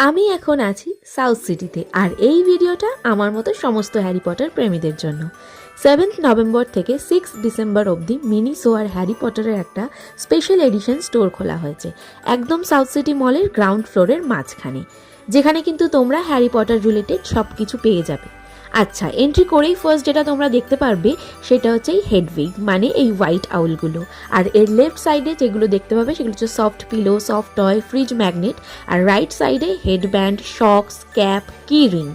আমি এখন আছি সাউথ সিটিতে, আর এই ভিডিওটা আমার মতো সমস্ত হ্যারি পটার প্রেমীদের জন্য। 7 নভেম্বর থেকে 6 ডিসেম্বর অবধি মিনিসো আর হ্যারি পটারের একটা স্পেশাল এডিশন স্টোর খোলা হয়েছে একদম সাউথ সিটি মলের গ্রাউন্ড ফ্লোরের মাঝখানে, যেখানে কিন্তু তোমরা হ্যারি পটার রিলেটেড সব কিছু পেয়ে যাবে। আচ্ছা, এন্ট্রি করেই ফার্স্ট যেটা তোমরা দেখতে পারবে সেটা হচ্ছে এই হেডউইগ, মানে এই হোয়াইট আউলগুলো। আর এর লেফট সাইডে যেগুলো দেখতে পাবে সেগুলো হচ্ছে soft pillow, soft toy, fridge magnet. আর রাইট সাইডে headband, socks, cap, key ring.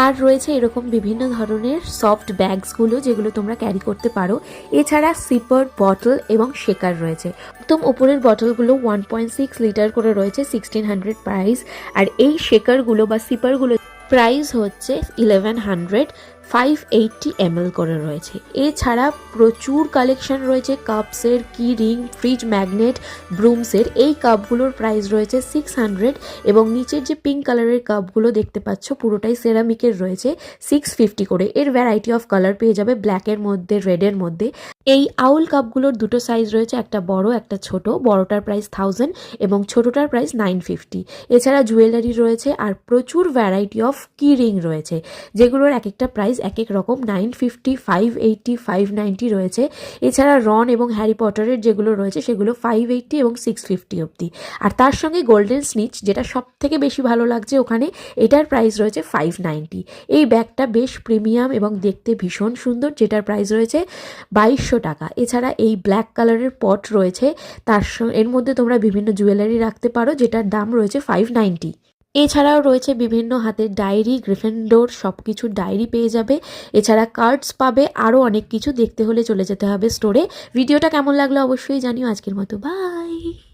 আর রয়েছে এরকম বিভিন্ন ধরনের সফট ব্যাগসগুলো যেগুলো তোমরা ক্যারি করতে পারো। এছাড়া সিপার, বটল এবং শেকার রয়েছে। একদম ওপরের বটলগুলো 1.6 লিটার করে রয়েছে, 1600 প্রাইস। আর এই শেকারগুলো বা সিপারগুলো প্রাইস হচ্ছে 1100, 580 ml করে রয়েছে। এছাড়া প্রচুর কালেকশন রয়েছে কাপসের, কি রিং, ফ্রিজ ম্যাগনেট, ব্রুমসের। এই কাপগুলোর প্রাইস রয়েছে 600, এবং নিচের যে পিঙ্ক কালারের কাপগুলো দেখতে পাচ্ছ পুরোটাই সেরামিকের রয়েছে, 650 করে। এর ভ্যারাইটি অফ কালার পেয়ে যাবে, ব্ল্যাকের মধ্যে, রেডের মধ্যে। এই আউল কাপগুলোর দুটো সাইজ রয়েছে, একটা বড় একটা ছোট। বড়টার প্রাইস 1000 এবং ছোটটার প্রাইস 950। এছাড়া জুয়েলারি রয়েছে আর প্রচুর ভ্যারাইটি অফ কি রিং রয়েছে, যেগুলোর এক একটা প্রাইস এক এক রকম। 950, 580, 590 রয়েছে। এছাড়া রন এবং হ্যারি পটারের যেগুলো রয়েছে সেগুলো 580 এবং 650 অবধি। আর তার সঙ্গে গোল্ডেন স্নিচ, যেটা সব থেকে বেশি ভালো লাগছে ওখানে, এটার প্রাইস রয়েছে 590। এই ব্যাগটা বেশ প্রিমিয়াম এবং দেখতে ভীষণ সুন্দর, যেটার প্রাইস রয়েছে 2200 টাকা। এছাড়া এই ব্ল্যাক কালারের পট রয়েছে, এর মধ্যে তোমরা বিভিন্ন জুয়েলারি রাখতে পারো, যেটার দাম রয়েছে 590। এছাড়াও রয়েছে বিভিন্ন হাতের ডায়েরি, গ্রিফিন্ডোর সব কিছুর ডায়েরি পেয়ে যাবে। এছাড়া কার্ডস পাবে, আরও অনেক কিছু। দেখতে হলে চলে যেতে হবে স্টোরে। ভিডিওটা কেমন লাগলো অবশ্যই জানিও। আজকের মতো বাই।